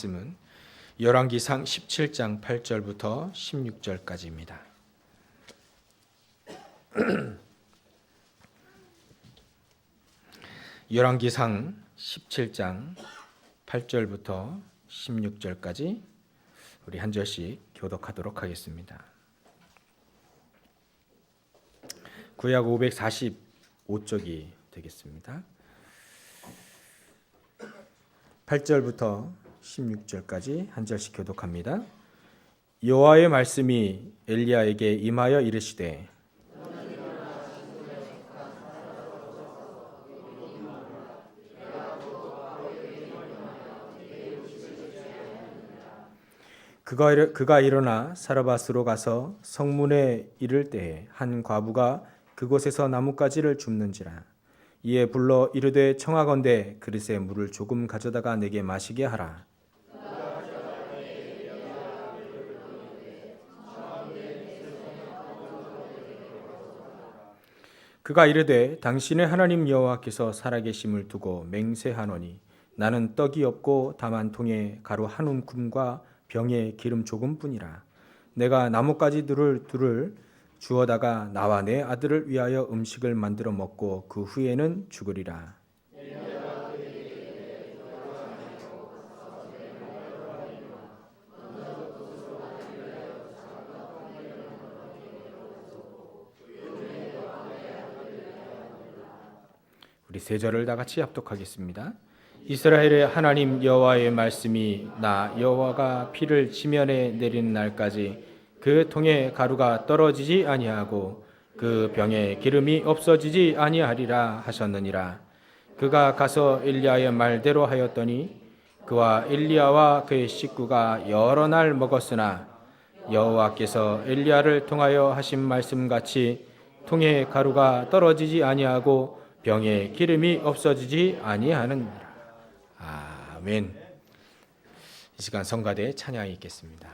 말씀은 열왕기상 17장 8절부터 16절까지입니다. 열왕기상 17장 8절부터 16절까지 우리 한 절씩 교독하도록 하겠습니다. 구약 545쪽이 되겠습니다. 8절부터 16절까지 한 절씩 교독합니다. 여호와의 말씀이 엘리야에게 임하여 이르시되 그가 일어나 사르밧으로 가서 성문에 이를 때에 한 과부가 그곳에서 나뭇가지를 줍는지라. 이에 불러 이르되 청하건대 그릇에 물을 조금 가져다가 내게 마시게 하라. 그가 이르되 당신의 하나님 여호와께서 살아계심을 두고 맹세하노니 나는 떡이 없고 다만 통에 가루 한 움큼과 병에 기름 조금뿐이라. 내가 나뭇가지들을 둘을 주어다가 나와 내 아들을 위하여 음식을 만들어 먹고 그 후에는 죽으리라. 우리 세 절을 다 같이 합독하겠습니다. 이스라엘의 하나님 여호와의 말씀이 나 여호와가 비를 지면에 내리는 날까지 그 통에 가루가 떨어지지 아니하고 그 병에 기름이 없어지지 아니하리라 하셨느니라. 그가 가서 엘리야의 말대로 하였더니 그와 엘리야와 그의 식구가 여러 날 먹었으나 여호와께서 엘리야를 통하여 하신 말씀같이 통에 가루가 떨어지지 아니하고 병에 기름이 없어지지 아니하느니라. 아멘. 이 시간 성가대 찬양이 있겠습니다.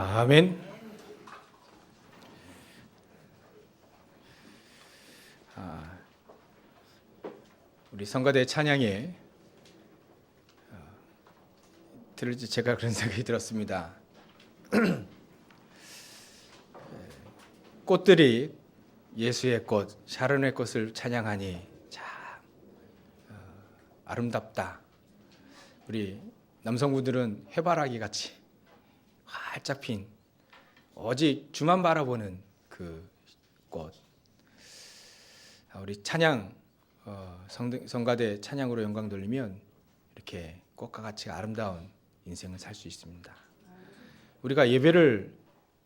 아멘. 우리 성가대 찬양에 들을 때 제가 그런 생각이 들었습니다. 꽃들이 예수의 꽃, 샤론의 꽃을 찬양하니 참 아름답다. 우리 남성분들은 해바라기 같이 활짝 핀 오직 주만 바라보는 그 꽃. 우리 찬양 성가대 찬양으로 영광 돌리면 이렇게 꽃과 같이 아름다운 인생을 살 수 있습니다. 우리가 예배를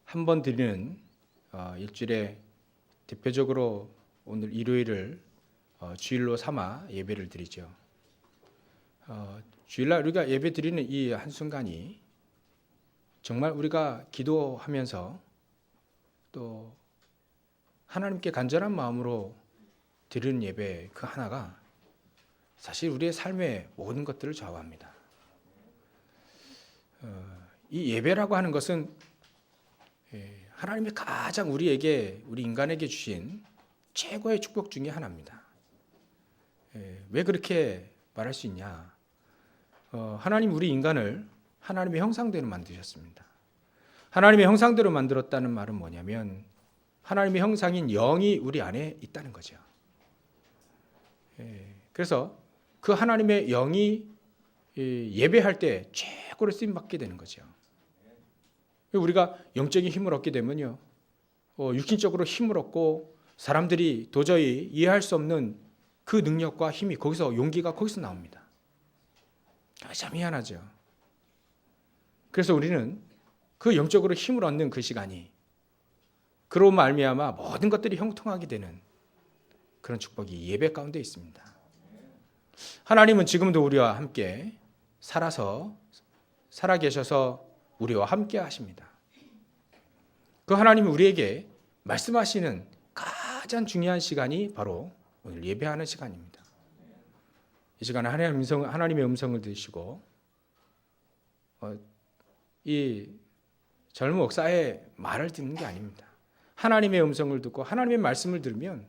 한 번 드리는 일주일에 대표적으로 오늘 일요일을 주일로 삼아 예배를 드리죠. 주일날 우리가 예배 드리는 이 한순간이 정말 우리가 기도하면서 또 하나님께 간절한 마음으로 드리는 예배 그 하나가 사실 우리의 삶의 모든 것들을 좌우합니다. 이 예배라고 하는 것은 하나님이 가장 우리 인간에게 주신 최고의 축복 중에 하나입니다. 왜 그렇게 말할 수 있냐? 하나님 우리 인간을 하나님의 형상대로 만드셨습니다. 하나님의 형상대로 만들었다는 말은 뭐냐면 하나님의 형상인 영이 우리 안에 있다는 거죠. 그래서 그 하나님의 영이 예배할 때 최고로 쓰임받게 되는 거죠. 우리가 영적인 힘을 얻게 되면요, 육신적으로 힘을 얻고 사람들이 도저히 이해할 수 없는 그 능력과 힘이 용기가 거기서 나옵니다. 참 희한하죠. 그래서 우리는 그 영적으로 힘을 얻는 그 시간이 그로 말미암아 모든 것들이 형통하게 되는 그런 축복이 예배 가운데 있습니다. 하나님은 지금도 우리와 함께 살아 계셔서 우리와 함께 하십니다. 그 하나님이 우리에게 말씀하시는 가장 중요한 시간이 바로 오늘 예배하는 시간입니다. 이 시간에 하나님의 음성을 들으시고 이 젊은 목사의 말을 듣는 게 아닙니다. 하나님의 음성을 듣고 하나님의 말씀을 들으면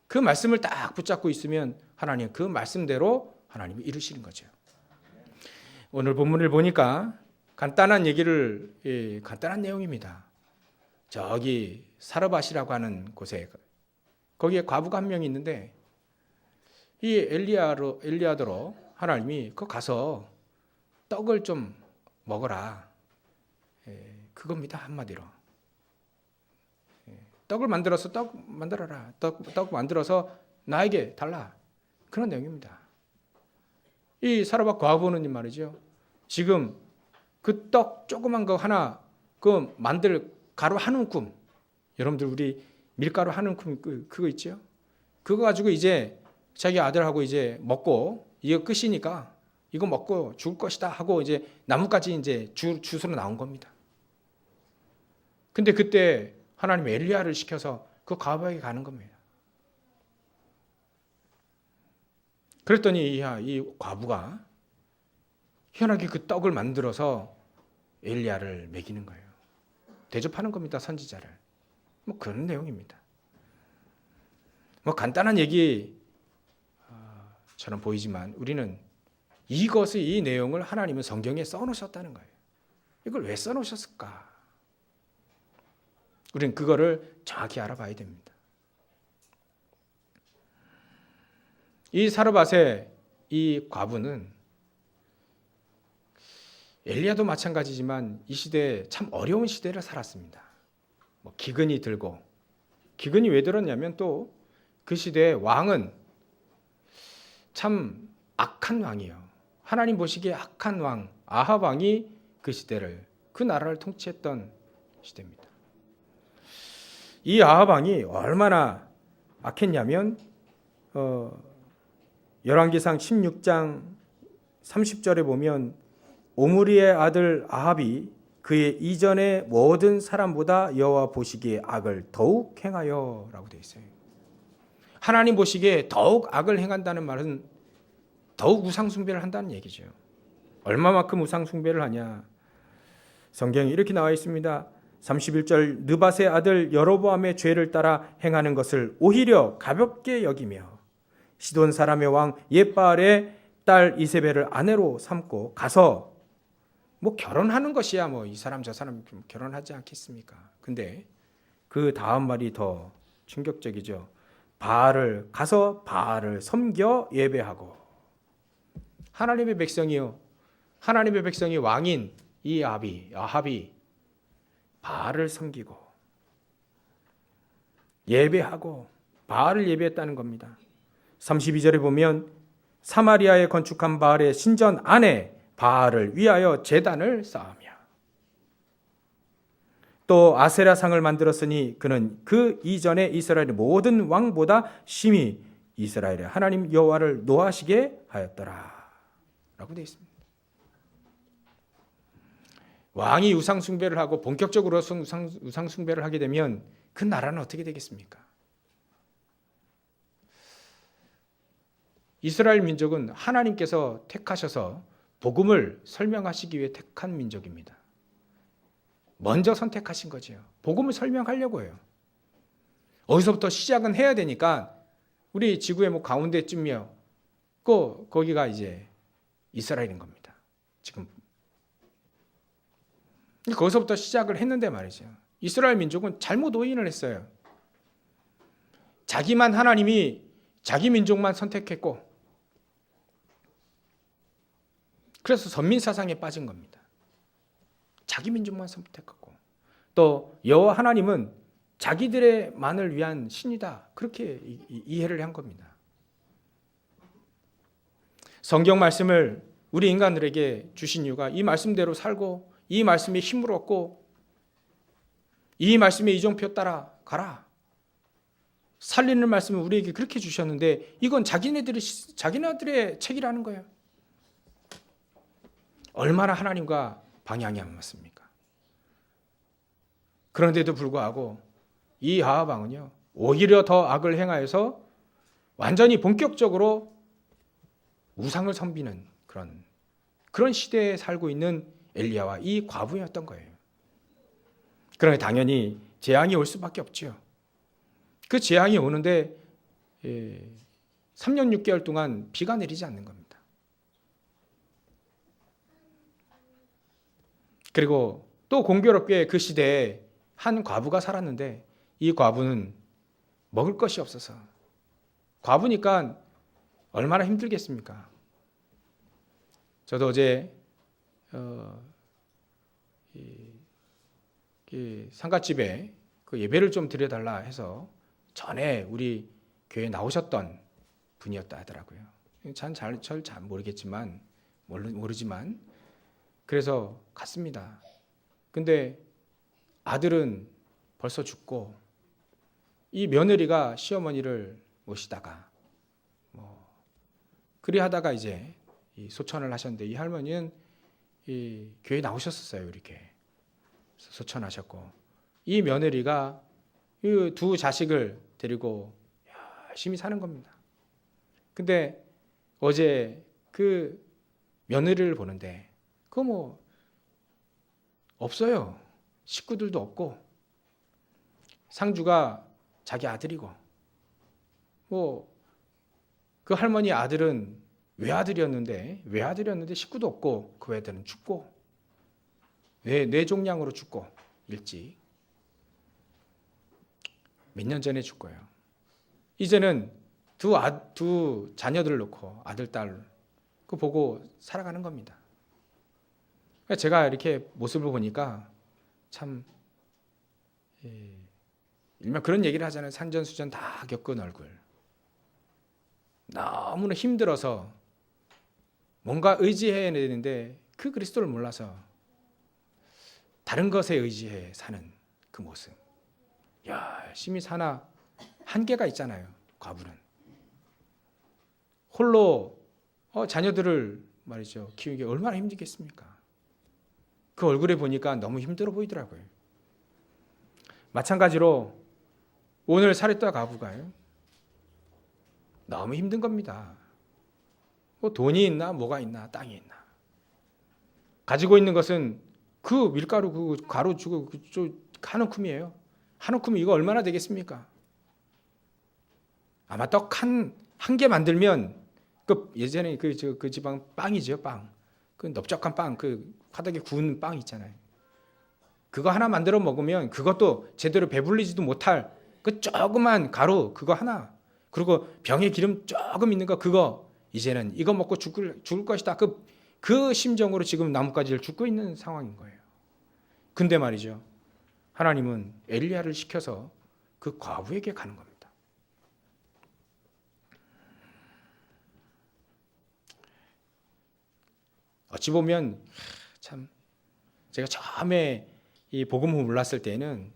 그 말씀을 딱 붙잡고 있으면 하나님 그 말씀대로 하나님이 이루시는 거죠. 오늘 본문을 보니까 간단한 내용입니다. 저기 사르밧이라고 하는 곳에 거기에 과부가 한 명이 있는데 이 엘리야더로 하나님이 거 가서 떡을 좀 먹어라. 그겁니다. 한마디로. 떡을 만들어서 떡 만들어라. 떡 만들어서 나에게 달라. 그런 내용입니다. 이 사르밧 과부는 말이죠. 지금 그 떡 조그만 거 하나 그 만들 가루 한 움큼, 여러분들 우리 밀가루 한 움큼 그거 있죠? 그거 가지고 이제 자기 아들하고 이제 먹고 이거 끝이니까 이거 먹고 죽을 것이다 하고 이제 나뭇가지 이제 주스로 나온 겁니다. 근데 그때 하나님 엘리야를 시켜서 그 과부에게 가는 겁니다. 그랬더니 이 과부가 희한하게 그 떡을 만들어서 엘리야를 먹이는 거예요. 대접하는 겁니다. 선지자를. 뭐 그런 내용입니다. 뭐 간단한 얘기처럼 보이지만 우리는 이 내용을 하나님은 성경에 써놓으셨다는 거예요. 이걸 왜 써놓으셨을까? 우리는 그거를 정확히 알아봐야 됩니다. 이 사르밧의 이 과부는 엘리야도 마찬가지지만 이 시대에 참 어려운 시대를 살았습니다. 뭐 기근이 들고, 기근이 왜 들었냐면 또 그 시대의 왕은 참 악한 왕이에요. 하나님 보시기에 악한 왕 아합 왕이 그 나라를 통치했던 시대입니다. 이 아합 왕이 얼마나 악했냐면 열왕기상 16장 30절에 보면 오므리의 아들 아합이 그의 이전의 모든 사람보다 여호와 보시기에 악을 더욱 행하여라고 되어 있어요. 하나님 보시기에 더욱 악을 행한다는 말은 더욱 우상 숭배를 한다는 얘기죠. 얼마만큼 우상 숭배를 하냐? 성경에 이렇게 나와 있습니다. 31절 느밧의 아들 여로보암의 죄를 따라 행하는 것을 오히려 가볍게 여기며 시돈 사람의 왕 옙바알의 딸 이세벨을 아내로 삼고 가서 뭐 결혼하는 것이야 뭐 이 사람 저 사람 결혼하지 않겠습니까? 근데 그 다음 말이 더 충격적이죠. 바알을 가서 바알을 섬겨 예배하고 하나님의 백성이요. 하나님의 백성이 왕인 이 아합이 바알을 섬기고 예배하고 바알을 예배했다는 겁니다. 32절에 보면 사마리아에 건축한 바알의 신전 안에 바알을 위하여 제단을 쌓으며 또 아세라상을 만들었으니 그는 그 이전에 이스라엘의 모든 왕보다 심히 이스라엘의 하나님 여호와를 노하시게 하였더라 라고 되어 있습니다. 왕이 우상 숭배를 하고 본격적으로 우상 숭배를 하게 되면 그 나라는 어떻게 되겠습니까? 이스라엘 민족은 하나님께서 택하셔서 복음을 설명하시기 위해 택한 민족입니다. 먼저 선택하신 거죠. 복음을 설명하려고 해요. 어디서부터 시작은 해야 되니까 우리 지구의 뭐 가운데쯤이요. 거기가 이제 이스라엘인 겁니다. 지금 거기서부터 시작을 했는데 말이죠. 이스라엘 민족은 잘못 오인을 했어요. 자기만 하나님이 자기 민족만 선택했고 그래서 선민사상에 빠진 겁니다. 자기 민족만 선택했고 또 여호와 하나님은 자기들만을 위한 신이다. 그렇게 이해를 한 겁니다. 성경 말씀을 우리 인간들에게 주신 이유가 이 말씀대로 살고 이 말씀에 힘을 얻고 이 말씀에 이종표 따라 가라. 살리는 말씀을 우리에게 그렇게 주셨는데 이건 자기네들의 책이라는 거예요. 얼마나 하나님과 방향이 안 맞습니까? 그런데도 불구하고 이 아합 왕은요 오히려 더 악을 행하여서 완전히 본격적으로 우상을 섬기는 그런 시대에 살고 있는 엘리야와 이 과부였던 거예요. 그러니 당연히 재앙이 올 수밖에 없죠. 그 재앙이 오는데 3년 6개월 동안 비가 내리지 않는 겁니다. 그리고 또 공교롭게 그 시대에 한 과부가 살았는데 이 과부는 먹을 것이 없어서 과부니까 얼마나 힘들겠습니까? 저도 어제 상갓집에 그 예배를 좀 드려달라 해서 전에 우리 교회에 나오셨던 분이었다 하더라고요. 잘 모르지만 그래서 갔습니다. 근데 아들은 벌써 죽고 이 며느리가 시어머니를 모시다가 그리 하다가 이제 이 소천을 하셨는데 이 할머니는 이 교회에 나오셨었어요. 이렇게 소천하셨고 이 며느리가 이 두 자식을 데리고 열심히 사는 겁니다. 근데 어제 그 며느리를 보는데 그거 없어요. 식구들도 없고 상주가 자기 아들이고 그 할머니 아들은 외아들이었는데 식구도 없고 그 애들은 죽고 뇌종양으로 죽고 일찍 몇 년 전에 죽고요. 이제는 두 자녀들을 놓고 아들 딸 그 보고 살아가는 겁니다. 제가 이렇게 모습을 보니까 참 일명 그런 얘기를 하잖아요. 산전수전 다 겪은 얼굴. 너무나 힘들어서 뭔가 의지해야 되는데 그 그리스도를 몰라서 다른 것에 의지해 사는 그 모습. 열심히 사나 한계가 있잖아요. 과부는. 홀로 자녀들을 말이죠. 키우기 얼마나 힘들겠습니까? 그 얼굴에 보니까 너무 힘들어 보이더라고요. 마찬가지로 오늘 사렙다 과부가요. 너무 힘든 겁니다. 돈이 있나 뭐가 있나 땅이 있나. 가지고 있는 것은 그 밀가루 그 가루 주고 한 움큼이에요. 한 움큼 이거 얼마나 되겠습니까? 아마 떡 한 개 만들면 그 예전에 그 지방 빵이죠, 빵. 그 넓적한 빵, 그 화덕에 구운 빵 있잖아요. 그거 하나 만들어 먹으면 그것도 제대로 배불리지도 못할 그 조그만 가루 그거 하나, 그리고 병에 기름 조금 있는 거 그거, 이제는 이거 먹고 죽을 것이다. 그 심정으로 지금 나뭇가지를 죽고 있는 상황인 거예요. 근데 말이죠, 하나님은 엘리야를 시켜서 그 과부에게 가는 겁니다. 어찌 보면 참 제가 처음에 이 복음을 몰랐을 때는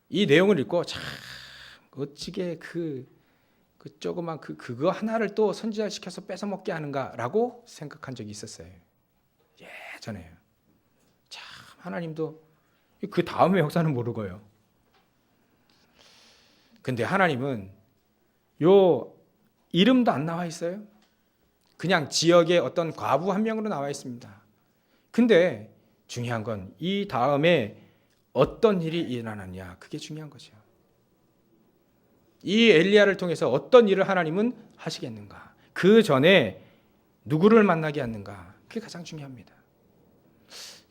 이 내용을 읽고 참 어찌게 그 조그만 그거 하나를 또 선지자시켜서 뺏어 먹게 하는가라고 생각한 적이 있었어요. 예전에요. 참 하나님도 그 다음의 역사는 모르고요. 근데 하나님은 요 이름도 안 나와 있어요. 그냥 지역의 어떤 과부 한 명으로 나와 있습니다. 근데 중요한 건 이 다음에 어떤 일이 일어나느냐, 그게 중요한 거죠. 이 엘리야를 통해서 어떤 일을 하나님은 하시겠는가, 그 전에 누구를 만나게 하는가, 그게 가장 중요합니다.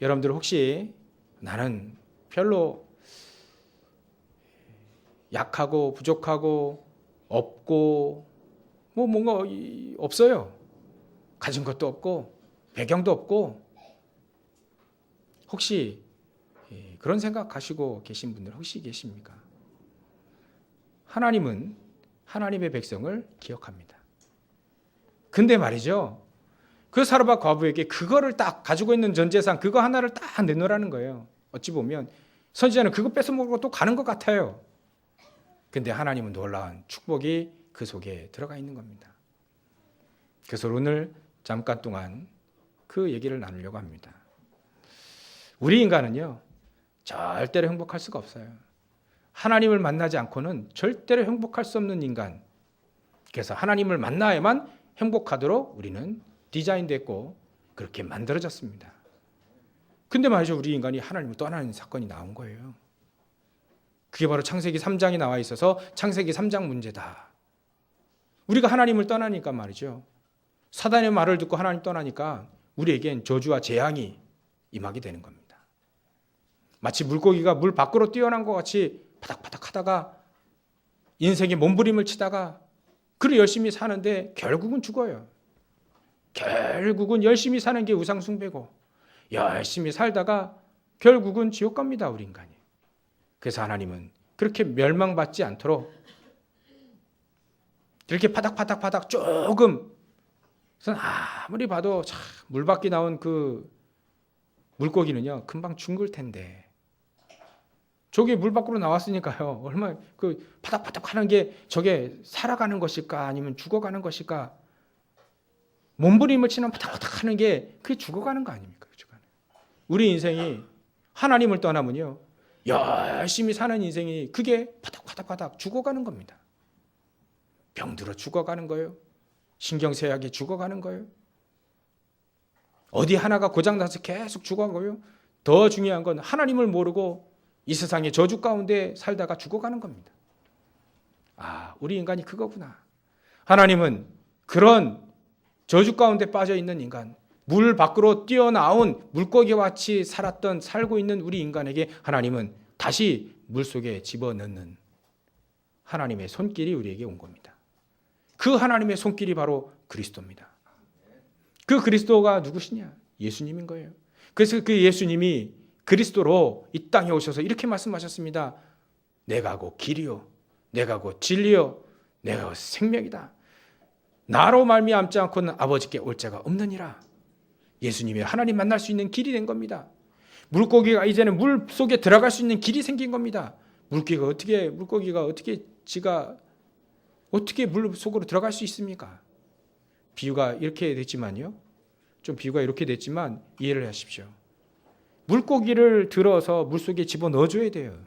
여러분들 혹시 나는 별로 약하고 부족하고 없고 뭔가 없어요. 가진 것도 없고 배경도 없고, 혹시 그런 생각 하시고 계신 분들 혹시 계십니까? 하나님은 하나님의 백성을 기억합니다. 근데 말이죠, 그 사르밧 과부에게 그거를 딱 가지고 있는 전 재산 그거 하나를 딱 내놓으라는 거예요. 어찌 보면 선지자는 그거 뺏어먹고 또 가는 것 같아요. 근데 하나님은 놀라운 축복이 그 속에 들어가 있는 겁니다. 그래서 오늘 잠깐 동안 그 얘기를 나누려고 합니다. 우리 인간은요, 절대로 행복할 수가 없어요. 하나님을 만나지 않고는 절대로 행복할 수 없는 인간. 그래서 하나님을 만나야만 행복하도록 우리는 디자인됐고 그렇게 만들어졌습니다. 근데 말이죠, 우리 인간이 하나님을 떠나는 사건이 나온 거예요. 그게 바로 창세기 3장에 나와 있어서 창세기 3장 문제다. 우리가 하나님을 떠나니까 말이죠, 사단의 말을 듣고 하나님 떠나니까 우리에겐 저주와 재앙이 임하게 되는 겁니다. 마치 물고기가 물 밖으로 뛰어난 것 같이 바닥바닥 하다가 인생의 몸부림을 치다가 그래 열심히 사는데 결국은 죽어요. 결국은 열심히 사는 게 우상숭배고 열심히 살다가 결국은 지옥 갑니다, 우리 인간이. 그래서 하나님은 그렇게 멸망받지 않도록 이렇게 바닥바닥 조금, 아무리 봐도 참 물 밖에 나온 그 물고기는요 금방 죽을 텐데 저게 물 밖으로 나왔으니까요, 얼마나 그 바닥바닥 하는 게 저게 살아가는 것일까 아니면 죽어가는 것일까. 몸부림을 치는 바닥바닥 하는 게 그게 죽어가는 거 아닙니까? 우리 인생이 하나님을 떠나면요 열심히 사는 인생이 그게 바닥바닥 죽어가는 겁니다. 병들어 죽어가는 거예요. 신경쇠약에 죽어가는 거예요. 어디 하나가 고장나서 계속 죽어가고요. 더 중요한 건 하나님을 모르고 이 세상의 저주 가운데 살다가 죽어가는 겁니다. 우리 인간이 그거구나. 하나님은 그런 저주 가운데 빠져 있는 인간, 물 밖으로 뛰어나온 물고기와 같이 살고 있는 우리 인간에게 하나님은 다시 물속에 집어넣는 하나님의 손길이 우리에게 온 겁니다. 그 하나님의 손길이 바로 그리스도입니다. 그 그리스도가 누구시냐? 예수님인 거예요. 그래서 그 예수님이 그리스도로 이 땅에 오셔서 이렇게 말씀하셨습니다. 내가 곧 길이요, 내가 곧 진리요, 내가 곧 생명이다. 나로 말미암지 않고는 아버지께 올 자가 없느니라. 예수님이 하나님 만날 수 있는 길이 된 겁니다. 물고기가 이제는 물 속에 들어갈 수 있는 길이 생긴 겁니다. 물고기가 어떻게 물 속으로 들어갈 수 있습니까? 비유가 이렇게 됐지만요, 좀 비유가 이렇게 됐지만 이해를 하십시오. 물고기를 들어서 물속에 집어넣어줘야 돼요.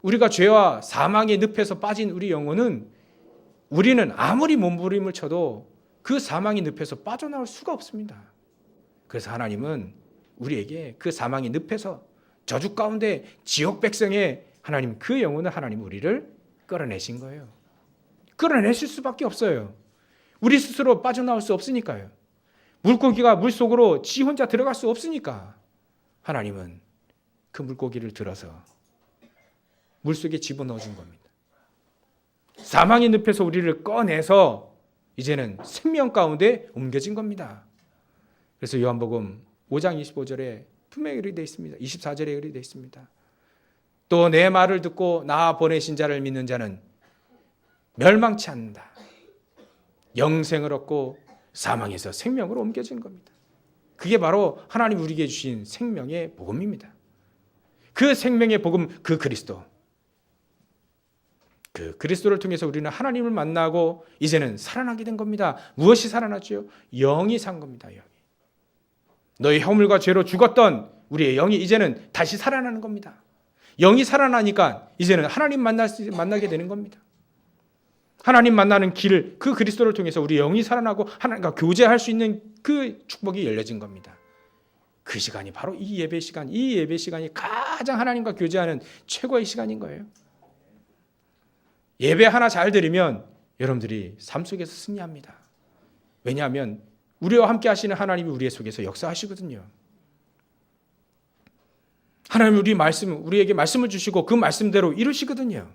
우리가 죄와 사망의 늪에서 빠진 우리 영혼은, 우리는 아무리 몸부림을 쳐도 그 사망의 늪에서 빠져나올 수가 없습니다. 그래서 하나님은 우리에게 그 사망의 늪에서 저주 가운데 지옥 백성의 하나님 그 영혼을 하나님 우리를 끌어내신 거예요. 끌어내실 수밖에 없어요. 우리 스스로 빠져나올 수 없으니까요. 물고기가 물속으로 지 혼자 들어갈 수 없으니까 하나님은 그 물고기를 들어서 물속에 집어넣어 준 겁니다. 사망의 늪에서 우리를 꺼내서 이제는 생명 가운데 옮겨진 겁니다. 그래서 요한복음 5장 25절에 분명히 이렇게 되어 있습니다. 24절에 이렇게 되어 있습니다. 또 내 말을 듣고 나 보내신 자를 믿는 자는 멸망치 않는다. 영생을 얻고 사망에서 생명으로 옮겨진 겁니다. 그게 바로 하나님 우리에게 주신 생명의 복음입니다. 그 생명의 복음, 그 그리스도. 그 그리스도를 통해서 우리는 하나님을 만나고 이제는 살아나게 된 겁니다. 무엇이 살아났죠? 영이 산 겁니다. 영이. 너희 허물과 죄로 죽었던 우리의 영이 이제는 다시 살아나는 겁니다. 영이 살아나니까 이제는 하나님 만나게 되는 겁니다. 하나님 만나는 길, 그 그리스도를 통해서 우리 영이 살아나고 하나님과 교제할 수 있는 그 축복이 열려진 겁니다. 그 시간이 바로 이 예배 시간, 이 예배 시간이 가장 하나님과 교제하는 최고의 시간인 거예요. 예배 하나 잘 드리면 여러분들이 삶 속에서 승리합니다. 왜냐하면 우리와 함께 하시는 하나님이 우리 속에서 역사하시거든요. 하나님 우리에게 말씀을 주시고 그 말씀대로 이루시거든요.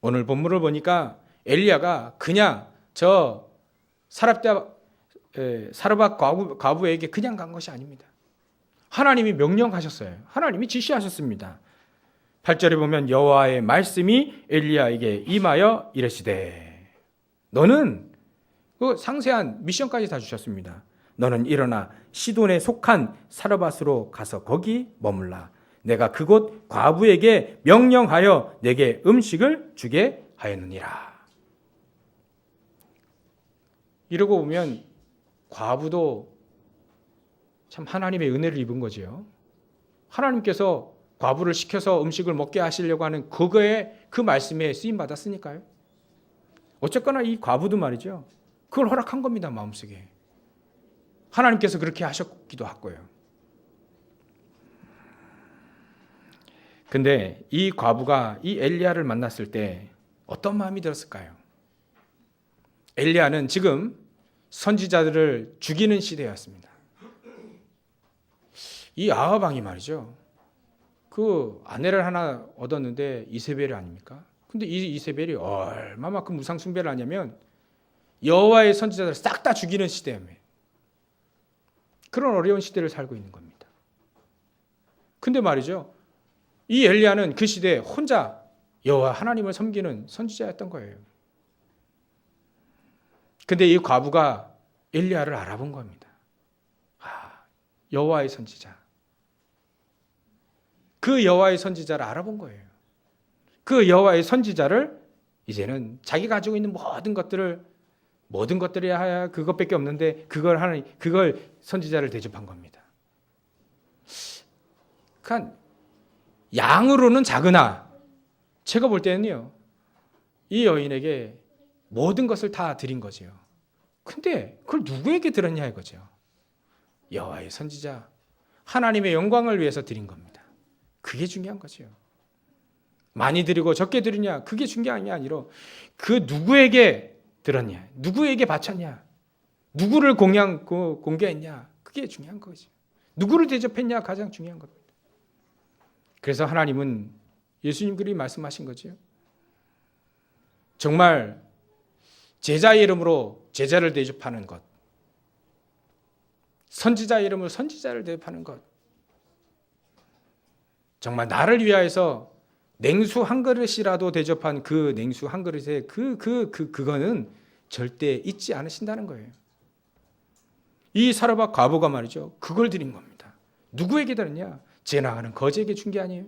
오늘 본문을 보니까 엘리야가 그냥 저 사르밧 과부에게 그냥 간 것이 아닙니다. 하나님이 명령하셨어요. 하나님이 지시하셨습니다. 8절에 보면 여호와의 말씀이 엘리야에게 임하여 이르시되 너는 그 상세한 미션까지 다 주셨습니다. 너는 일어나 시돈에 속한 사르밧으로 가서 거기 머물라. 내가 그곳 과부에게 명령하여 내게 음식을 주게 하였느니라. 이러고 보면 과부도 참 하나님의 은혜를 입은 거지요. 하나님께서 과부를 시켜서 음식을 먹게 하시려고 하는 그 말씀에 쓰임 받았으니까요. 어쨌거나 이 과부도 말이죠. 그걸 허락한 겁니다. 마음속에. 하나님께서 그렇게 하셨기도 하고요. 근데 이 과부가 이 엘리야를 만났을 때 어떤 마음이 들었을까요? 엘리야는 지금 선지자들을 죽이는 시대였습니다. 이 아합 왕이 말이죠. 그 아내를 하나 얻었는데 이세벨이 아닙니까? 근데 이 이세벨이 얼마만큼 우상 숭배를 하냐면 여호와의 선지자들을 싹 다 죽이는 시대입니다. 그런 어려운 시대를 살고 있는 겁니다. 근데 말이죠. 이 엘리야는 그 시대에 혼자 여호와 하나님을 섬기는 선지자였던 거예요. 근데 이 과부가 엘리야를 알아본 겁니다. 여호와의 선지자. 그 여호와의 선지자를 알아본 거예요. 그 여호와의 선지자를 이제는 자기가 가지고 있는 모든 것들이 하야 그것밖에 없는데 그걸 선지자를 대접한 겁니다. 그러니까 양으로는 작으나 제가 볼 때는요. 이 여인에게 모든 것을 다 드린 거죠. 근데 그걸 누구에게 드렸냐 이거죠. 여호와의 선지자, 하나님의 영광을 위해서 드린 겁니다. 그게 중요한 거죠. 많이 드리고 적게 드리냐 그게 중요한 게 아니라 그 누구에게 들었냐, 누구에게 바쳤냐, 누구를 공개했냐 그게 중요한 거죠. 누구를 대접했냐 가장 중요한 겁니다. 그래서 하나님은 예수님 그리 말씀하신 거죠. 정말 제자의 이름으로 제자를 대접하는 것, 선지자의 이름으로 선지자를 대접하는 것, 정말 나를 위하여서 냉수 한 그릇이라도 대접한 그 냉수 한 그릇에 그거는 절대 잊지 않으신다는 거예요. 이 사르밧 과부가 말이죠. 그걸 드린 겁니다. 누구에게 드렸냐? 지나가는 거지에게 준 게 아니에요.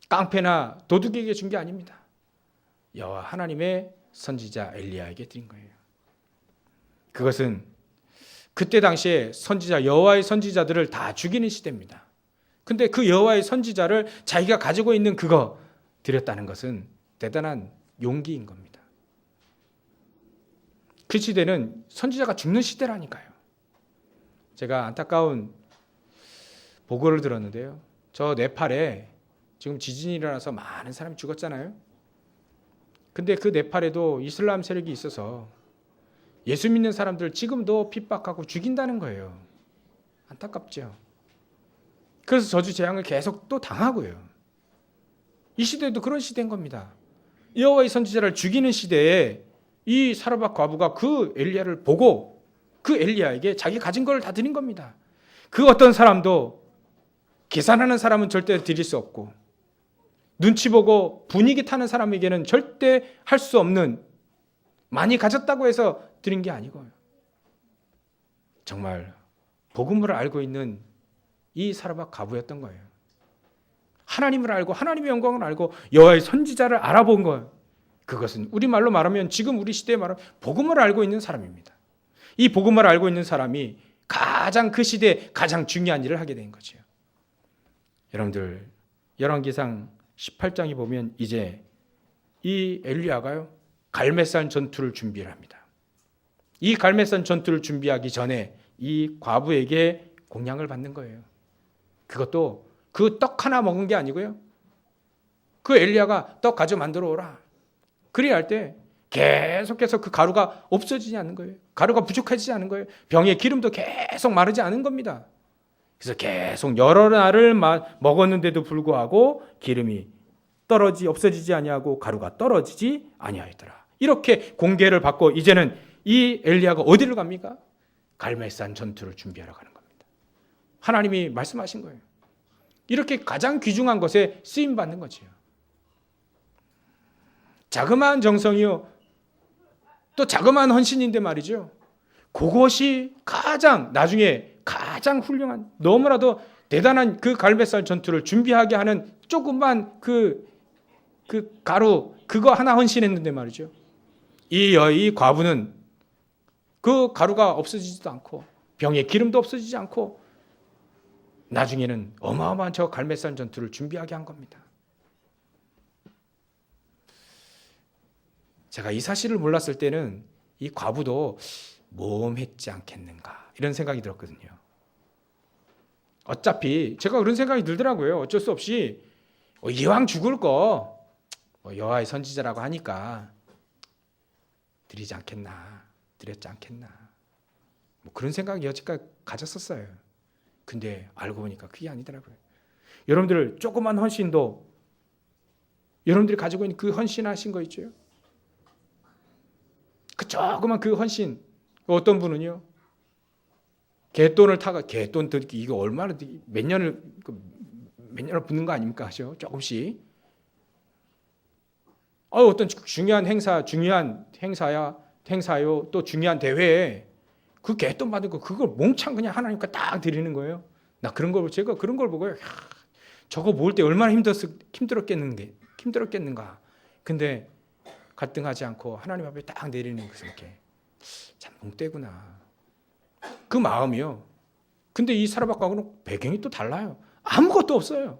깡패나 도둑에게 준 게 아닙니다. 여호와 하나님의 선지자 엘리야에게 드린 거예요. 그것은 그때 당시에 여호와의 선지자들을 다 죽이는 시대입니다. 근데 그 여호와의 선지자를 자기가 가지고 있는 그거 드렸다는 것은 대단한 용기인 겁니다. 그 시대는 선지자가 죽는 시대라니까요. 제가 안타까운 보고를 들었는데요. 저 네팔에 지금 지진이 일어나서 많은 사람이 죽었잖아요. 근데 그 네팔에도 이슬람 세력이 있어서 예수 믿는 사람들 지금도 핍박하고 죽인다는 거예요. 안타깝죠. 그래서 저주 재앙을 계속 또 당하고요. 이 시대도 그런 시대인 겁니다. 여호와의 선지자를 죽이는 시대에 이 사르밧 과부가 그 엘리야를 보고 그 엘리야에게 자기 가진 걸 다 드린 겁니다. 그 어떤 사람도 계산하는 사람은 절대 드릴 수 없고 눈치 보고 분위기 타는 사람에게는 절대 할 수 없는, 많이 가졌다고 해서 드린 게 아니고요. 정말 복음을 알고 있는 이 사르밧 과부였던 거예요. 하나님을 알고 하나님의 영광을 알고 여호와의 선지자를 알아본 거예요. 그것은 우리말로 말하면 지금 우리 시대에 말하면 복음을 알고 있는 사람입니다. 이 복음을 알고 있는 사람이 가장 그 시대에 가장 중요한 일을 하게 된 거죠. 여러분들 열왕기상 18장에 보면 이제 이 엘리야가요 갈멜산 전투를 준비를 합니다. 이 갈멜산 전투를 준비하기 전에 이 과부에게 공양을 받는 거예요. 그것도 그 떡 하나 먹은 게 아니고요. 그 엘리야가 떡 가져 만들어 오라. 그래야 할 때 계속해서 그 가루가 없어지지 않는 거예요. 가루가 부족해지지 않은 거예요. 병에 기름도 계속 마르지 않은 겁니다. 그래서 계속 여러 날을 먹었는데도 불구하고 기름이 없어지지 아니하고 가루가 떨어지지 아니하였더라. 이렇게 공개를 받고 이제는 이 엘리야가 어디를 갑니까? 갈멜산 전투를 준비하러 가는 겁니다. 하나님이 말씀하신 거예요. 이렇게 가장 귀중한 것에 쓰임 받는 거지요. 자그마한 정성이요, 또 자그마한 헌신인데 말이죠. 그것이 나중에 가장 훌륭한, 너무나도 대단한 그 갈멜산 전투를 준비하게 하는 조금만 그 가루 그거 하나 헌신했는데 말이죠. 이 과부는 그 가루가 없어지지도 않고 병에 기름도 없어지지 않고 나중에는 어마어마한 저 갈멜산 전투를 준비하게 한 겁니다. 제가 이 사실을 몰랐을 때는 이 과부도 모험했지 않겠는가 이런 생각이 들었거든요. 어차피 제가 그런 생각이 들더라고요. 어쩔 수 없이 이왕 죽을 거 여호와의 선지자라고 하니까 드렸지 않겠나 뭐 그런 생각이 여지까지 가졌었어요. 근데 알고 보니까 그게 아니더라고요. 여러분들 조그만 헌신도 여러분들이 가지고 있는 그 헌신하신 거 있죠. 그 조그만 그 헌신, 어떤 분은요 개돈 이거 얼마나 몇 년을 붙는 거 아닙니까? 하죠. 조금씩. 어떤 중요한 행사요, 또 중요한 대회에 그 개돈 받은 거 그걸 몽창 그냥 하나님께 딱 드리는 거예요. 제가 그런 걸 보고요. 저거 모을 때 얼마나 힘들었겠는가. 근데 갈등하지 않고 하나님 앞에 딱 내리는 것을 이렇게 참 뭉때구나. 그 마음이요. 근데 이 사르밧과부는 배경이 또 달라요. 아무것도 없어요.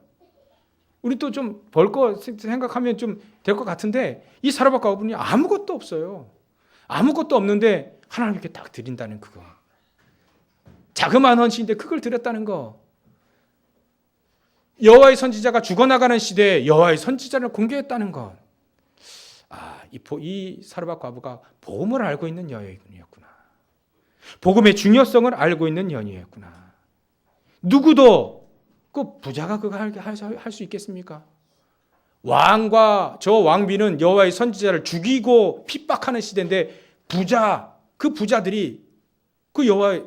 우리 또 좀 벌 거 생각하면 좀 될 것 같은데 이 사르밧과부는 아무것도 없어요. 아무것도 없는데 하나님께 딱 드린다는 그거. 자그마한 헌신인데 그걸 드렸다는 거. 여호와의 선지자가 죽어나가는 시대에 여호와의 선지자를 공개했다는 것. 이 사르밧 과부가 복음을 알고 있는 여인이었구나. 복음의 중요성을 알고 있는 여인이었구나. 누구도 그 부자가 그거 할 수 있겠습니까? 왕과 저 왕비는 여호와의 선지자를 죽이고 핍박하는 시대인데 그 부자들이 그 여호와의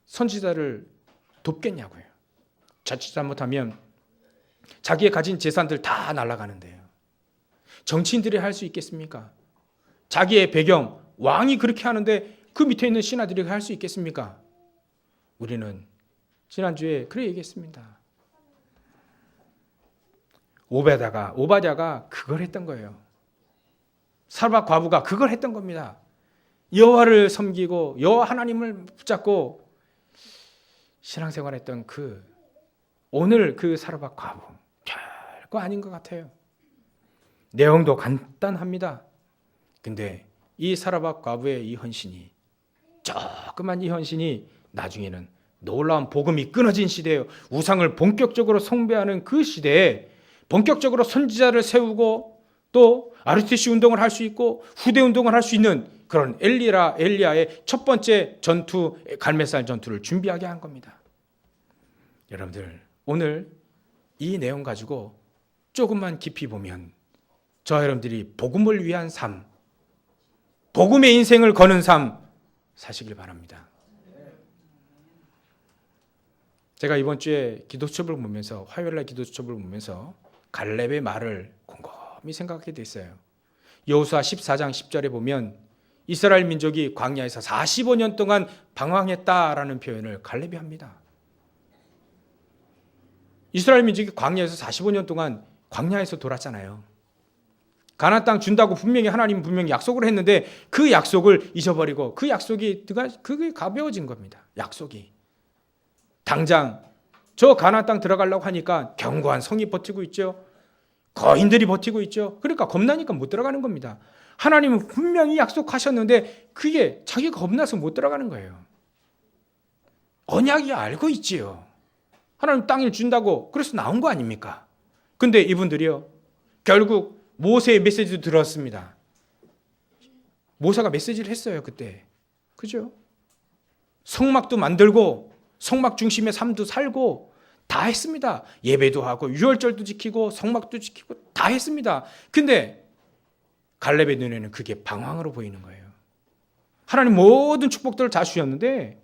선지자를 돕겠냐고요. 자칫 잘못하면 자기의 가진 재산들 다 날아가는데요. 정치인들이 할 수 있겠습니까? 자기의 배경, 왕이 그렇게 하는데 그 밑에 있는 신하들이 할 수 있겠습니까? 우리는 지난주에 그래 얘기했습니다. 오바댜가 그걸 했던 거예요. 사르밧 과부가 그걸 했던 겁니다. 여호와를 섬기고 여호와 하나님을 붙잡고 신앙생활했던 오늘 그 사르밧 과부 별거 아닌 것 같아요. 내용도 간단합니다. 근데 이 사라밧 과부의 이 헌신이, 조그만 이 헌신이 나중에는 놀라운 복음이 끊어진 시대예요. 우상을 본격적으로 숭배하는 그 시대에 본격적으로 선지자를 세우고 또 ROTC 운동을 할 수 있고 후대 운동을 할 수 있는 그런 엘리야의 첫 번째 전투, 갈멜산 전투를 준비하게 한 겁니다. 여러분들, 오늘 이 내용 가지고 조금만 깊이 보면 저와 여러분들이 복음을 위한 삶, 복음의 인생을 거는 삶 사시길 바랍니다. 제가 이번 주에 기도첩을 보면서, 화요일날 기도첩을 보면서 갈렙의 말을 곰곰이 생각하게 됐어요. 여호수아 14장 10절에 보면 이스라엘 민족이 광야에서 45년 동안 방황했다라는 표현을 갈렙이 합니다. 이스라엘 민족이 광야에서 45년 동안 광야에서 돌았잖아요. 가나안 땅 준다고 하나님 분명히 약속을 했는데 그 약속을 잊어버리고 그 약속이 그게 가벼워진 겁니다. 약속이. 당장 저 가나안 땅 들어가려고 하니까 견고한 성이 버티고 있죠. 거인들이 버티고 있죠. 그러니까 겁나니까 못 들어가는 겁니다. 하나님은 분명히 약속하셨는데 그게 자기가 겁나서 못 들어가는 거예요. 언약이 알고 있지요. 하나님 땅을 준다고 그래서 나온 거 아닙니까? 근데 이분들이요, 결국 모세의 메시지도 들었습니다. 모세가 메시지를 했어요, 그때. 그죠? 성막도 만들고 성막 중심의 삶도 살고 다 했습니다. 예배도 하고 유월절도 지키고 성막도 지키고 다 했습니다. 근데 갈렙의 눈에는 그게 방황으로 보이는 거예요. 하나님 모든 축복들을 다 주셨는데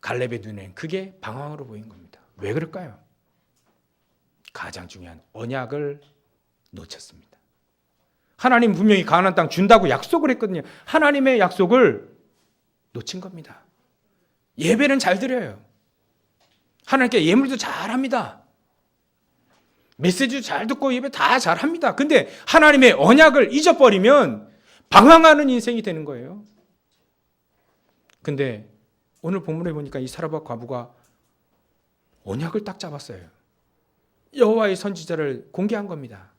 갈렙의 눈에는 그게 방황으로 보인 겁니다. 왜 그럴까요? 가장 중요한 언약을 놓쳤습니다. 하나님 분명히 가나안 땅 준다고 약속을 했거든요. 하나님의 약속을 놓친 겁니다. 예배는 잘 드려요. 하나님께 예물도 잘 합니다. 메시지도 잘 듣고 예배 다 잘 합니다. 근데 하나님의 언약을 잊어버리면 방황하는 인생이 되는 거예요. 근데 오늘 본문에 보니까 이 사라밧 과부가 언약을 딱 잡았어요. 여호와의 선지자를 공개한 겁니다.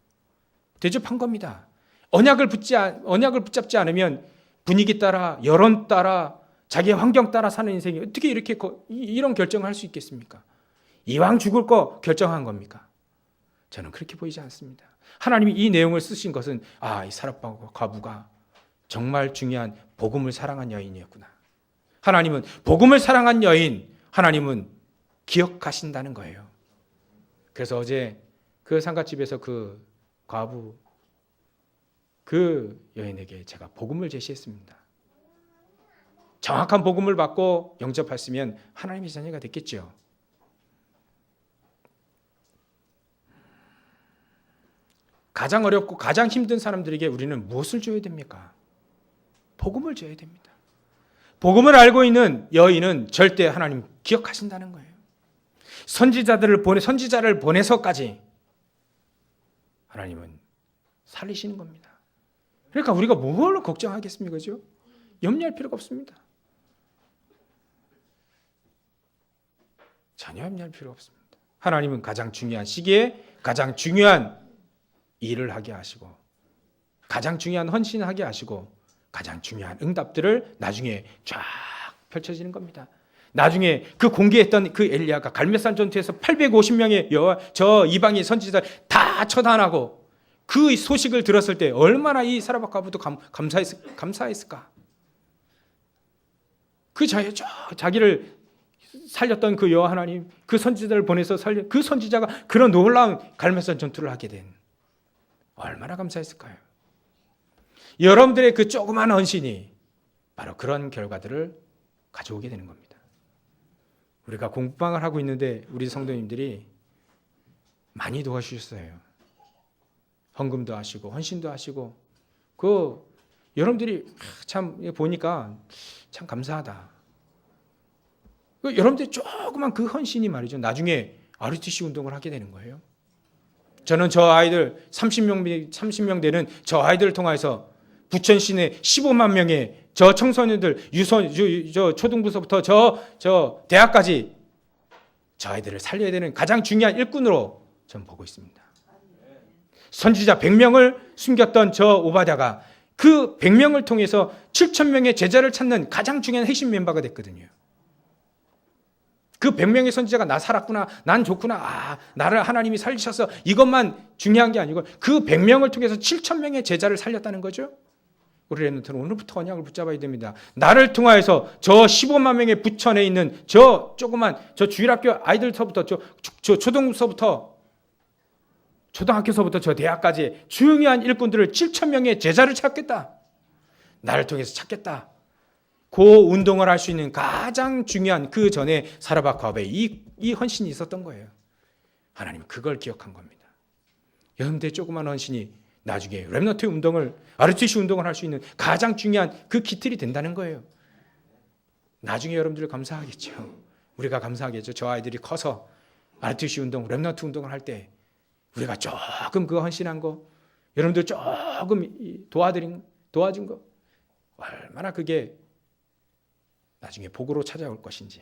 대접한 겁니다. 언약을 붙잡지 않으면 분위기 따라, 여론 따라, 자기의 환경 따라 사는 인생이 어떻게 이런 결정을 할 수 있겠습니까? 이왕 죽을 거 결정한 겁니까? 저는 그렇게 보이지 않습니다. 하나님이 이 내용을 쓰신 것은 이 사라밧 과부가 정말 중요한 복음을 사랑한 여인이었구나. 하나님은 복음을 사랑한 여인, 하나님은 기억하신다는 거예요. 그래서 어제 그 상가집에서 그 과부, 그 여인에게 제가 복음을 제시했습니다. 정확한 복음을 받고 영접했으면 하나님의 자녀가 됐겠죠. 가장 어렵고 가장 힘든 사람들에게 우리는 무엇을 줘야 됩니까? 복음을 줘야 됩니다. 복음을 알고 있는 여인은 절대 하나님 기억하신다는 거예요. 선지자를 보내서까지 하나님은 살리시는 겁니다. 그러니까 우리가 뭘 걱정하겠습니까? 그죠? 염려할 필요가 없습니다. 전혀 염려할 필요 없습니다. 하나님은 가장 중요한 시기에 가장 중요한 일을 하게 하시고 가장 중요한 헌신을 하게 하시고 가장 중요한 응답들을 나중에 쫙 펼쳐지는 겁니다. 나중에 그 공개했던 그 엘리야가 갈멜산 전투에서 850명의 저 이방인 선지자들 다 처단하고 그 소식을 들었을 때 얼마나 이 사라밧 과부도 감사했을까? 그 자기를 살렸던 그 여호와 하나님, 그 선지자를 보내서 살린 그 선지자가 그런 놀라운 갈멜산 전투를 하게 된 얼마나 감사했을까요? 여러분들의 그 조그만 헌신이 바로 그런 결과들을 가져오게 되는 겁니다. 우리가 공부방을 하고 있는데 우리 성도님들이 많이 도와주셨어요. 헌금도 하시고 헌신도 하시고 여러분들이 참 보니까 참 감사하다. 여러분들이 조그만 그 헌신이 말이죠. 나중에 ROTC 운동을 하게 되는 거예요. 저는 저 아이들 30명 되는 저 아이들을 통해서 부천 시내 15만 명의 저 청소년들 저 초등부서부터 저 대학까지 저 아이들을 살려야 되는 가장 중요한 일꾼으로 저는 보고 있습니다. 선지자 100명을 숨겼던 저 오바댜가 그 100명을 통해서 7,000명의 제자를 찾는 가장 중요한 핵심 멤버가 됐거든요. 그 100명의 선지자가 나 살았구나, 난 좋구나, 나를 하나님이 살리셔서 이것만 중요한 게 아니고 그 100명을 통해서 7,000명의 제자를 살렸다는 거죠. 우리 렘넌트는 오늘부터 언약을 붙잡아야 됩니다. 나를 통하여서 저 15만 명의 부천에 있는 저 조그만 저 주일학교 아이들서부터 저 초등학교서부터 저 대학까지 중요한 일꾼들을 7,000명의 제자를 찾겠다. 나를 통해서 찾겠다. 그 운동을 할 수 있는 가장 중요한 그 전에 사라바캅에 이 헌신이 있었던 거예요. 하나님 그걸 기억한 겁니다. 여러분들의 조그만 헌신이 나중에 렘넌트 운동을 RTC 운동을 할 수 있는 가장 중요한 그 기틀이 된다는 거예요. 나중에 여러분들 감사하겠죠. 우리가 감사하겠죠. 저 아이들이 커서 RTC 운동, 렘넌트 운동을 할 때 우리가 조금 그 헌신한 거, 여러분들 조금 도와준 거 얼마나 그게 나중에 복으로 찾아올 것인지.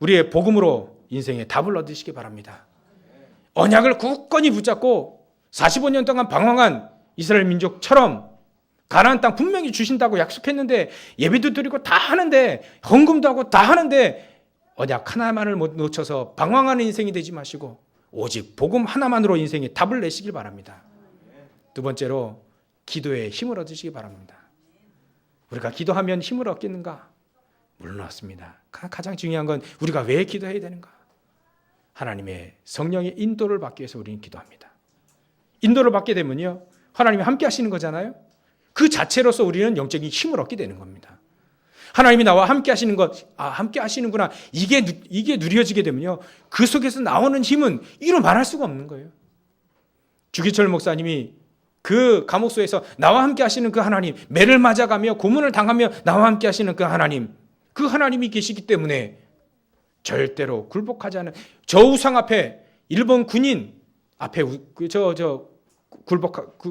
우리의 복음으로 인생의 답을 얻으시기 바랍니다. 언약을 굳건히 붙잡고 45년 동안 방황한 이스라엘 민족처럼 가나안 땅 분명히 주신다고 약속했는데 예배도 드리고 다 하는데 헌금도 하고 다 하는데 언약 하나만을 못 놓쳐서 방황하는 인생이 되지 마시고 오직 복음 하나만으로 인생에 답을 내시길 바랍니다. 두 번째로 기도에 힘을 얻으시기 바랍니다. 우리가 기도하면 힘을 얻겠는가? 물론 얻습니다. 가장 중요한 건 우리가 왜 기도해야 되는가? 하나님의 성령의 인도를 받기 위해서 우리는 기도합니다. 인도를 받게 되면요, 하나님이 함께 하시는 거잖아요. 그 자체로서 우리는 영적인 힘을 얻게 되는 겁니다. 하나님이 나와 함께 하시는 것, 함께 하시는구나. 이게 누려지게 되면요, 그 속에서 나오는 힘은 이루 말할 수가 없는 거예요. 주기철 목사님이 그 감옥소에서 나와 함께 하시는 그 하나님, 매를 맞아가며 고문을 당하며 나와 함께 하시는 그 하나님이 계시기 때문에 절대로 굴복하지 않은 저 우상 앞에 일본 군인 앞에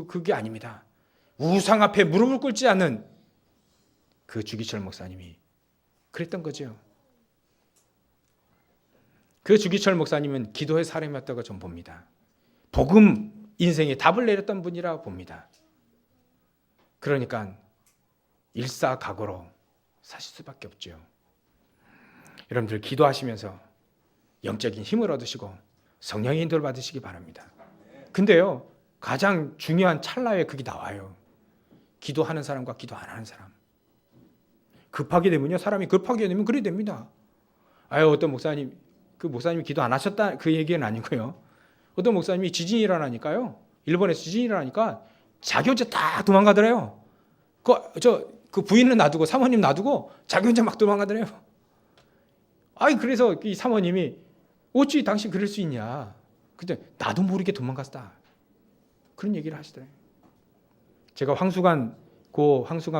그게 아닙니다. 우상 앞에 무릎을 꿇지 않는 그 주기철 목사님이 그랬던 거죠. 그 주기철 목사님은 기도의 사람이었다고 전 봅니다. 복음 인생에 답을 내렸던 분이라고 봅니다. 그러니까 일사각오로 사실 수밖에 없죠. 여러분들 기도하시면서 영적인 힘을 얻으시고 성령의 인도를 받으시기 바랍니다. 근데요, 가장 중요한 찰나에 그게 나와요. 기도하는 사람과 기도 안 하는 사람. 급하게 되면요, 사람이 급하게 되면 그래 됩니다. 어떤 목사님이 기도 안 하셨다 그 얘기는 아니고요. 어떤 목사님이 지진이 일어나니까요, 일본에서 지진이 일어나니까 자기 혼자 딱 도망가더래요. 그 부인은 놔두고 사모님 놔두고 자기 혼자 막 도망가더래요. 그래서 이 사모님이 어찌 당신 그럴 수 있냐. 근데 나도 모르게 도망갔다. 그런 얘기를 하시더래요. 제가 황수관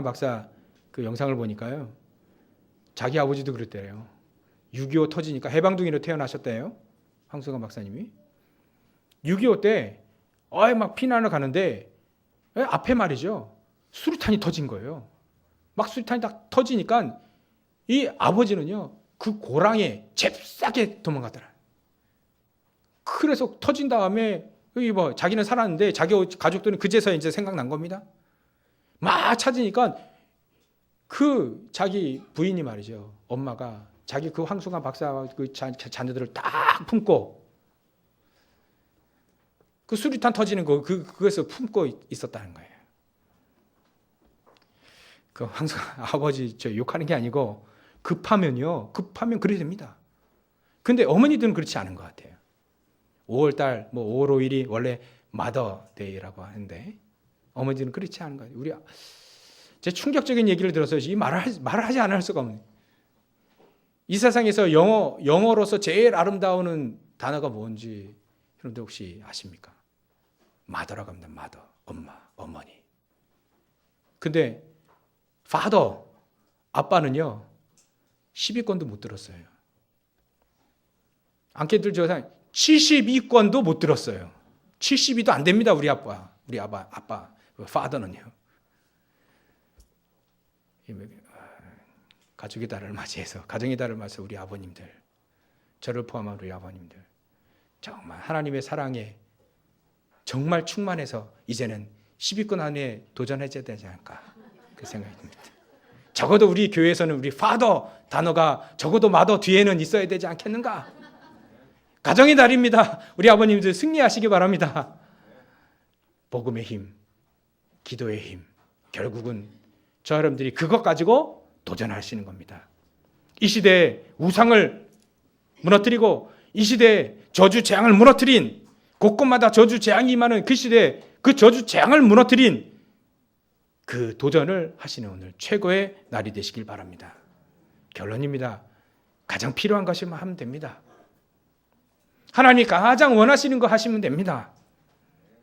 박사 그 영상을 보니까요, 자기 아버지도 그랬대요. 6.25 터지니까 해방둥이로 태어나셨대요. 황수관 박사님이. 6.25 때 막 피난을 가는데 앞에 말이죠, 수류탄이 터진 거예요. 막 수류탄이 딱 터지니까 이 아버지는요, 그 고랑에 잽싸게 도망가더라. 그래서 터진 다음에 자기는 살았는데 자기 가족들은 그제서야 이제 생각난 겁니다. 막 찾으니까 그 자기 부인이 말이죠, 엄마가 자기 그 황수관 박사와 그 자녀들을 딱 품고 그 수류탄 터지는 그것을 품고 있었다는 거예요. 그 황수관 아버지 욕하는 게 아니고 급하면 그래 됩니다. 근데 어머니들은 그렇지 않은 것 같아요. 5월달 5월 5일이 원래 마더데이라고 하는데 어머니들은 그렇지 않은 것 같아요. 제 충격적인 얘기를 들어서 이 말을 하지 않을 수가 없네요. 이 세상에서 영어로서 제일 아름다운 단어가 뭔지 여러분들 혹시 아십니까? 마더라고 합니다. 마더, 엄마, 어머니. 근데 father, 아빠는요, 10위권도 못 들었어요. 안케들 조사 72권도 못 들었어요. 72도 안 됩니다. 우리 아빠, father는요. 가족의 달을 맞이해서, 가정의 달을 맞이해서 우리 아버님들, 저를 포함한 우리 아버님들, 정말 하나님의 사랑에 정말 충만해서 이제는 10위권 안에 도전해야 되지 않을까 그 생각이 듭니다. 적어도 우리 교회에서는 우리 파더 단어가 적어도 마더 뒤에는 있어야 되지 않겠는가? 가정의 달입니다. 우리 아버님들 승리하시기 바랍니다. 복음의 힘, 기도의 힘, 결국은 저 여러분들이 그것 가지고 도전하시는 겁니다. 이 시대에 우상을 무너뜨리고 이 시대에 저주 재앙을 무너뜨린, 곳곳마다 저주 재앙이 임하는 그 시대에 그 저주 재앙을 무너뜨린 그 도전을 하시는 오늘 최고의 날이 되시길 바랍니다. 결론입니다. 가장 필요한 것이면 하면 됩니다. 하나님이 가장 원하시는 거 하시면 됩니다.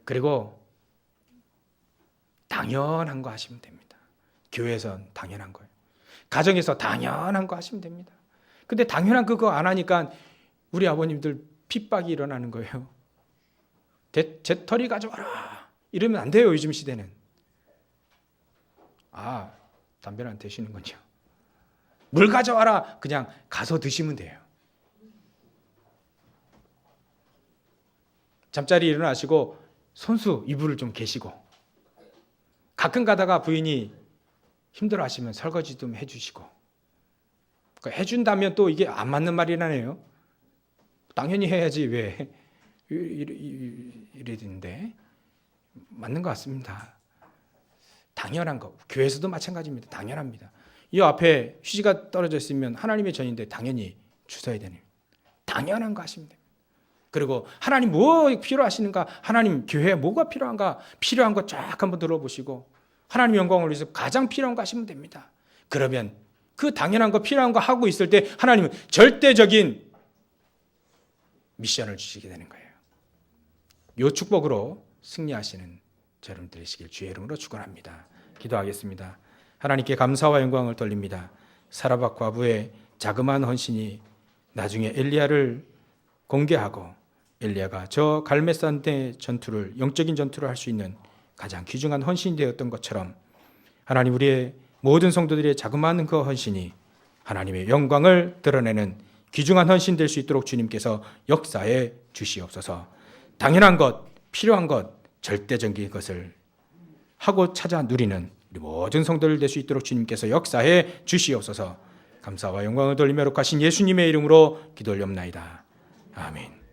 그리고 당연한 거 하시면 됩니다. 교회에선 당연한 거예요. 가정에서 당연한 거 하시면 됩니다. 근데 당연한 그거 안 하니까 우리 아버님들 핍박이 일어나는 거예요. 재털이 가져와라 이러면 안 돼요. 요즘 시대는. 아, 담배는 안 드시는군요. 물 가져와라 그냥 가서 드시면 돼요. 잠자리 일어나시고 손수 이불을 좀 개시고, 가끔 가다가 부인이 힘들어하시면 설거지 좀 해주시고, 그러니까 해준다면 또 이게 안 맞는 말이라네요. 당연히 해야지 왜 이래야 되는데 맞는 것 같습니다. 당연한 거. 교회에서도 마찬가지입니다. 당연합니다. 이 앞에 휴지가 떨어져 있으면 하나님의 전인데 당연히 주셔야 되네요. 당연한 거 하시면 됩니다. 그리고 하나님 뭐 필요하시는가, 하나님 교회에 뭐가 필요한가, 필요한 거 쫙 한번 들어보시고 하나님 영광을 위해서 가장 필요한 거 하시면 됩니다. 그러면 그 당연한 거 필요한 거 하고 있을 때 하나님은 절대적인 미션을 주시게 되는 거예요. 이 축복으로 승리하시는 여러분 되시길 주의 이름으로 축원합니다. 기도하겠습니다. 하나님께 감사와 영광을 돌립니다. 사라밧 과부의 자그마한 헌신이 나중에 엘리야를 공개하고 엘리야가 저 갈멜산대 전투를, 영적인 전투를 할 수 있는 가장 귀중한 헌신이 되었던 것처럼 하나님 우리의 모든 성도들의 자그마한 그 헌신이 하나님의 영광을 드러내는 귀중한 헌신 될 수 있도록 주님께서 역사해 주시옵소서. 당연한 것, 필요한 것, 절대적인 것을 하고 찾아 누리는 우리 모든 성도들 될 수 있도록 주님께서 역사해 주시옵소서. 감사와 영광을 돌리며 거룩하신 예수님의 이름으로 기도 올리옵나이다. 아멘.